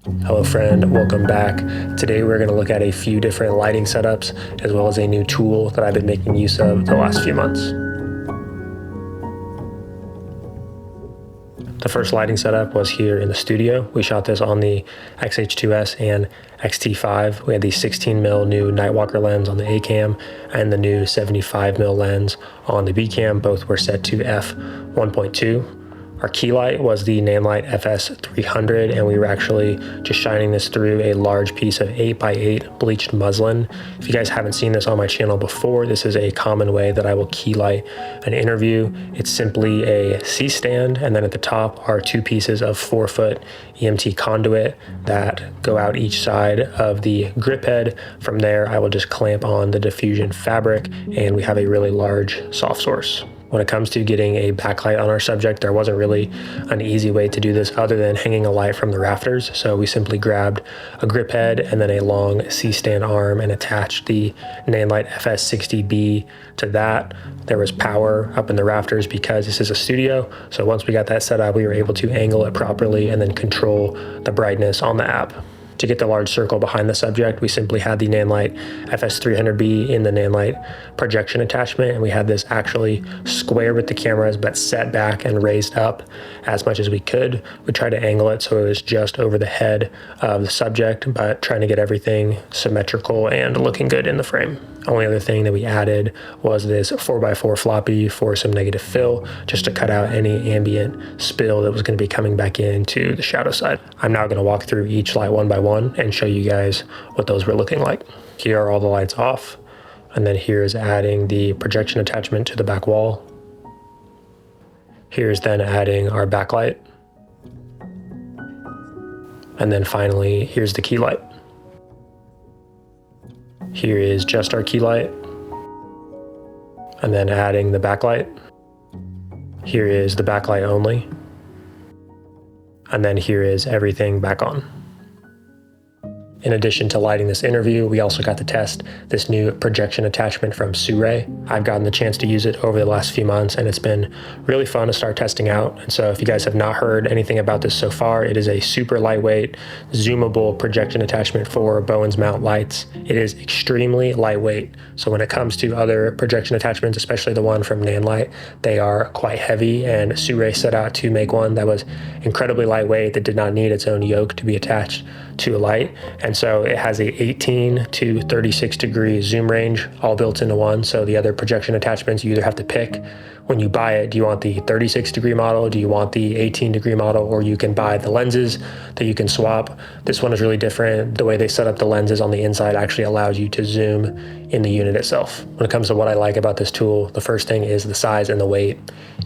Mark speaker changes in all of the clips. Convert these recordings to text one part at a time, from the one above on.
Speaker 1: Hello friend, welcome back. Today we're going to look at a few different lighting setups as well as a new tool that I've been making use of the last few months. The first lighting setup was here in the studio. We shot this on the XH2S and XT5. We had the 16mm new Nightwalker lens on the A cam and the new 75mm lens on the B cam. Both were set to f1.2. Our key light was the Nanlite FS300, and we were actually just shining this through a large piece of 8x8 bleached muslin. If you guys haven't seen this on my channel before, this is a common way that I will key light an interview. It's simply a C-stand, and then at the top are two pieces of 4-foot EMT conduit that go out each side of the grip head. From there, I will just clamp on the diffusion fabric, and we have a really large soft source. When it comes to getting a backlight on our subject, there wasn't really an easy way to do this other than hanging a light from the rafters. So we simply grabbed a grip head and then a long C-stand arm and attached the Nanlite FS60B to that. There was power up in the rafters because this is a studio. So once we got that set up, we were able to angle it properly and then control the brightness on the app. To get the large circle behind the subject, we simply had the Nanlite FS300B in the Nanlite projection attachment, and we had this actually square with the cameras but set back and raised up as much as we could. We tried to angle it so it was just over the head of the subject, but trying to get everything symmetrical and looking good in the frame. Only other thing that we added was this 4x4 floppy for some negative fill, just to cut out any ambient spill that was going to be coming back into the shadow side. I'm now going to walk through each light one by one and show you guys what those were looking like. Here are all the lights off, and then here's adding the projection attachment to the back wall. Here's then adding our backlight. And then finally, here's the key light. Here is just our key light, and then adding the backlight. Here is the backlight only, and then here is everything back on. In addition to lighting this interview, we also got to test this new projection attachment from Sirui. I've gotten the chance to use it over the last few months, and it's been really fun to start testing out. And so if you guys have not heard anything about this so far, it is a super lightweight, zoomable projection attachment for Bowens mount lights. It is extremely lightweight. So when it comes to other projection attachments, especially the one from Nanlite, they are quite heavy, and Sirui set out to make one that was incredibly lightweight that did not need its own yoke to be attached to a light. And so it has a 18 to 36 degree zoom range all built into one. So the other projection attachments, you either have to pick when you buy it, do you want the 36 degree model, do you want the 18 degree model, or you can buy the lenses that you can swap. This one is really different. The way they set up the lenses on the inside actually allows you to zoom in the unit itself. When it comes to what I like about this tool, the first thing is the size and the weight.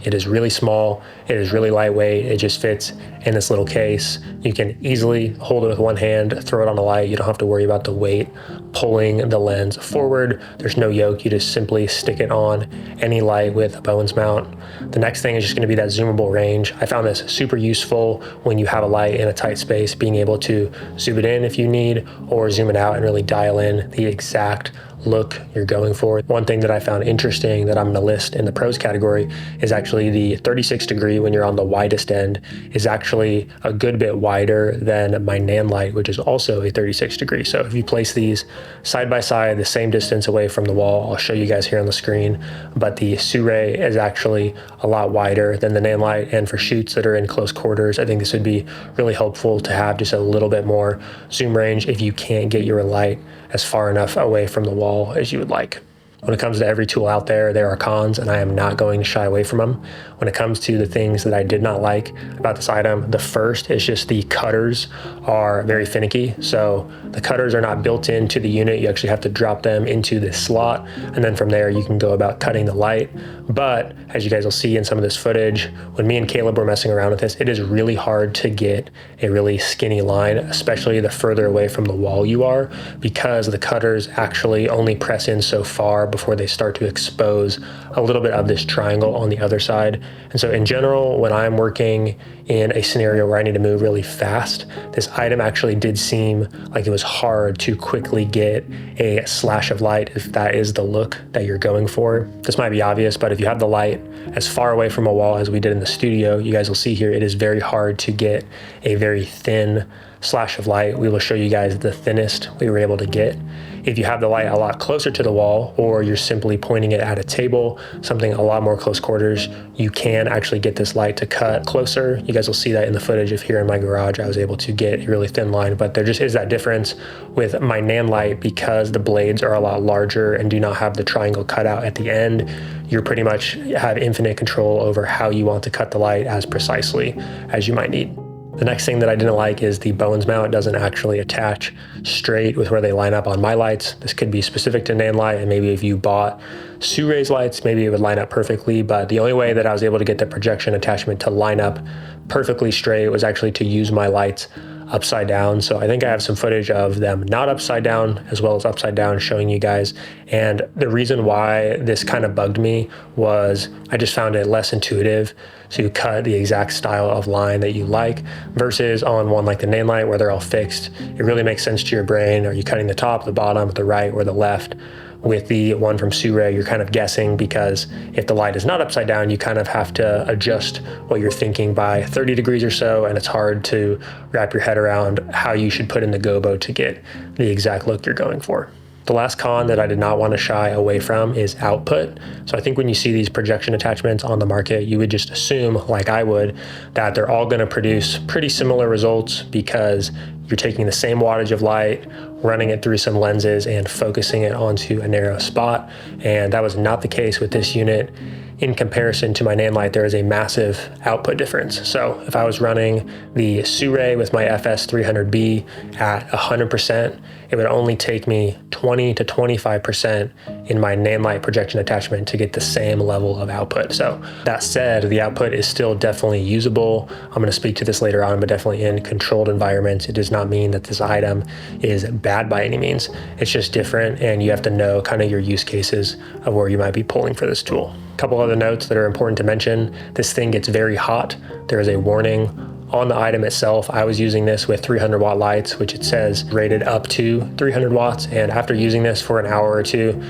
Speaker 1: It is really small, it is really lightweight, it just fits in this little case. You can easily hold it with one hand, throw it on a light. You don't have to worry about the weight pulling the lens forward. There's no yoke, you just simply stick it on any light with a Bowens mount. The next thing is just going to be that zoomable range. I found this super useful when you have a light in a tight space, being able to zoom it in if you need, or zoom it out and really dial in the exact look you're going for. One thing that I found interesting that I'm going to list in the pros category is actually the 36 degree when you're on the widest end is actually a good bit wider than my Nanlite, which is also a 36 degree. So if you place these side by side, the same distance away from the wall, I'll show you guys here on the screen, but the Sirui is actually a lot wider than the Nanlite, and for shoots that are in close quarters, I think this would be really helpful to have just a little bit more zoom range if you can't get your light as far enough away from the wall as you would like. When it comes to every tool out there, there are cons, and I am not going to shy away from them. When it comes to the things that I did not like about this item, the first is just the cutters are very finicky. So the cutters are not built into the unit. You actually have to drop them into this slot, and then from there you can go about cutting the light. But as you guys will see in some of this footage, when me and Caleb were messing around with this, it is really hard to get a really skinny line, especially the further away from the wall you are, because the cutters actually only press in so far before they start to expose a little bit of this triangle on the other side. And so in general, when I'm working in a scenario where I need to move really fast, this item actually did seem like it was hard to quickly get a slash of light if that is the look that you're going for. This might be obvious, but if you have the light as far away from a wall as we did in the studio, you guys will see here, it is very hard to get a very thin slash of light, we will show you guys the thinnest we were able to get. If you have the light a lot closer to the wall, or you're simply pointing it at a table, something a lot more close quarters, you can actually get this light to cut closer. You guys will see that in the footage of here in my garage. I was able to get a really thin line, but there just is that difference with my NAND light because the blades are a lot larger and do not have the triangle cutout at the end. You pretty much have infinite control over how you want to cut the light as precisely as you might need. The next thing that I didn't like is the Bones mount doesn't actually attach straight with where they line up on my lights. This could be specific to NAND light, and maybe if you bought Suruy's lights, maybe it would line up perfectly, but the only way that I was able to get the projection attachment to line up perfectly straight was actually to use my lights upside down. So I think I have some footage of them not upside down as well as upside down showing you guys. And the reason why this kind of bugged me was I just found it less intuitive to cut the exact style of line that you like versus on one like the NAND light where they're all fixed. It really makes sense to your brain. Are you cutting the top, the bottom, the right, or the left? With the one from Sirui, you're kind of guessing because if the light is not upside down, you kind of have to adjust what you're thinking by 30 degrees or so, and it's hard to wrap your head around how you should put in the gobo to get the exact look you're going for. The last con that I did not want to shy away from is output. So I think when you see these projection attachments on the market, you would just assume, like I would, that they're all going to produce pretty similar results because you're taking the same wattage of light, running it through some lenses and focusing it onto a narrow spot. And that was not the case with this unit. In comparison to my NAND light, there is a massive output difference. So if I was running the Sirui with my FS300B at 100%, it would only take me 20 to 25% in my NAND light projection attachment to get the same level of output. So that said, the output is still definitely usable. I'm going to speak to this later on, but definitely in controlled environments. It does not mean that this item is bad by any means. It's just different, and you have to know kind of your use cases of where you might be pulling for this tool. A couple other notes that are important to mention. This thing gets very hot. There is a warning on the item itself. I was using this with 300 watt lights, which it says rated up to 300 watts. And after using this for an hour or two,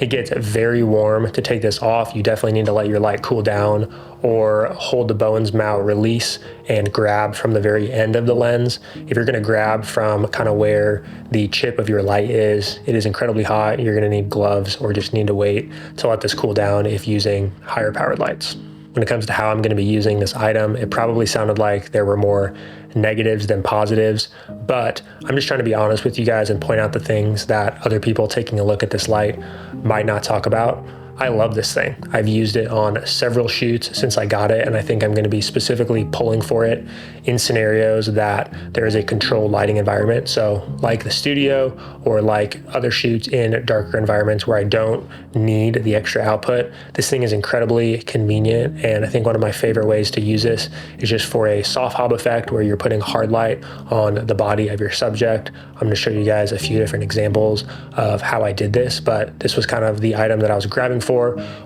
Speaker 1: it gets very warm. To take this off, you definitely need to let your light cool down or hold the Bones mount release and grab from the very end of the lens. If you're gonna grab from kind of where the chip of your light is, it is incredibly hot. You're gonna need gloves or just need to wait to let this cool down if using higher powered lights. When it comes to how I'm going to be using this item, it probably sounded like there were more negatives than positives, but I'm just trying to be honest with you guys and point out the things that other people taking a look at this light might not talk about. I love this thing. I've used it on several shoots since I got it, and I think I'm going to be specifically pulling for it in scenarios that there is a controlled lighting environment. So like the studio or like other shoots in darker environments where I don't need the extra output. This thing is incredibly convenient, and I think one of my favorite ways to use this is just for a soft hob effect where you're putting hard light on the body of your subject. I'm going to show you guys a few different examples of how I did this, but this was kind of the item that I was grabbing for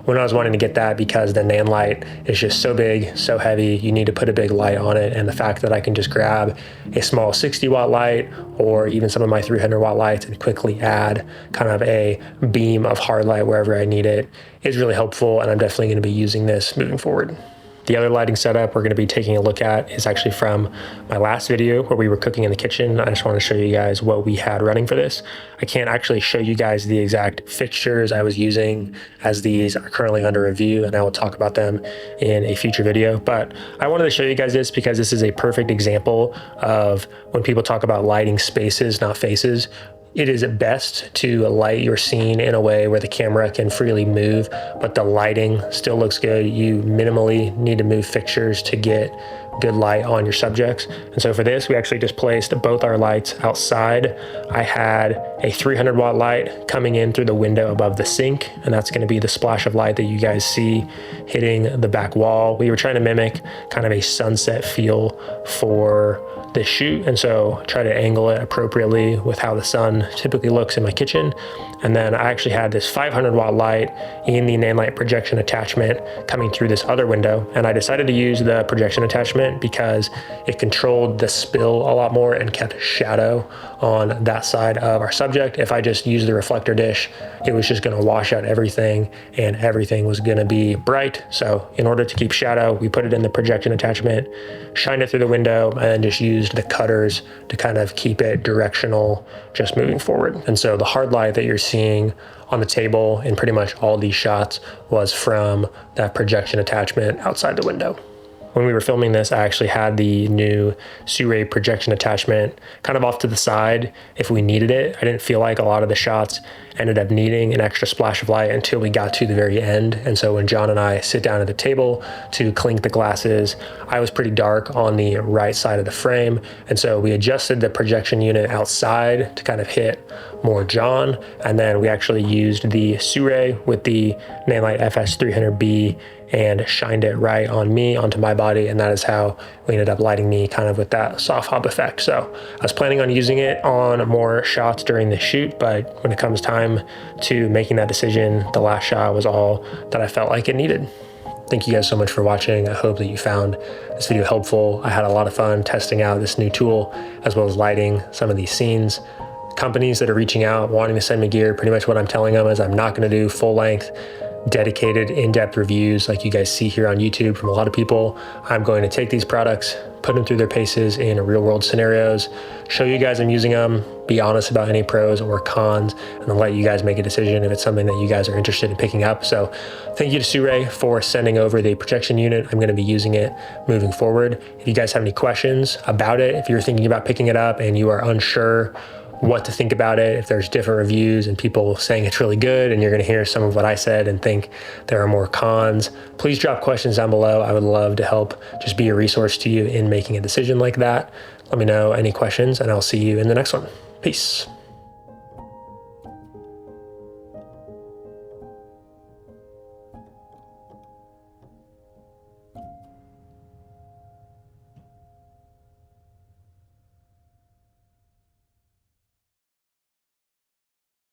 Speaker 1: when I was wanting to get that because the NAND light is just so big, so heavy, you need to put a big light on it. And the fact that I can just grab a small 60 watt light or even some of my 300 watt lights and quickly add kind of a beam of hard light wherever I need it is really helpful. And I'm definitely going to be using this moving forward. The other lighting setup we're going to be taking a look at is actually from my last video where we were cooking in the kitchen. I just want to show you guys what we had running for this. I can't actually show you guys the exact fixtures I was using as these are currently under review, and I will talk about them in a future video. But I wanted to show you guys this because this is a perfect example of when people talk about lighting spaces, not faces. It is best to light your scene in a way where the camera can freely move, but the lighting still looks good. You minimally need to move fixtures to get good light on your subjects. And so for this, we actually just placed both our lights outside. I had a 300 watt light coming in through the window above the sink, and that's going to be the splash of light that you guys see hitting the back wall. We were trying to mimic kind of a sunset feel for this shoot, and so try to angle it appropriately with how the sun typically looks in my kitchen. And then I actually had this 500 watt light in the NAND light projection attachment coming through this other window, and I decided to use the projection attachment attachment because it controlled the spill a lot more and kept shadow on that side of our subject. If I just used the reflector dish, it was just going to wash out everything and everything was going to be bright. So in order to keep shadow, we put it in the projection attachment, shined it through the window, and then just used the cutters to kind of keep it directional, just moving forward. And so the hard light that you're seeing on the table in pretty much all these shots was from that projection attachment outside the window. When we were filming this, I actually had the new sirui projection attachment kind of off to the side if we needed it. I didn't feel like a lot of the shots ended up needing an extra splash of light until we got to the very end. And so when John and I sit down at the table to clink the glasses, I was pretty dark on the right side of the frame. And so we adjusted the projection unit outside to kind of hit more John. And then we actually used the sirui with the Nanlite FS300B and shined it right on me, onto my body, and that is how we ended up lighting me kind of with that soft hop effect. So I was planning on using it on more shots during the shoot, but when it comes time to making that decision, the last shot was all that I felt like it needed. Thank you guys so much for watching. I hope that you found this video helpful. I had a lot of fun testing out this new tool as well as lighting some of these scenes. Companies that are reaching out, wanting to send me gear, pretty much what I'm telling them is I'm not going to do full length dedicated in-depth reviews like you guys see here on YouTube from a lot of people. I'm going to take these products, put them through their paces in real world scenarios, show you guys I'm using them, be honest about any pros or cons, and then let you guys make a decision if it's something that you guys are interested in picking up. So thank you to sirui for sending over the projection unit. I'm going to be using it moving forward. If you guys have any questions about it, if you're thinking about picking it up and you are unsure what to think about it, if there's different reviews and people saying it's really good and you're going to hear some of what I said and think there are more cons, please drop questions down below. I would love to help just be a resource to you in making a decision like that. Let me know any questions and I'll see you in the next one. Peace.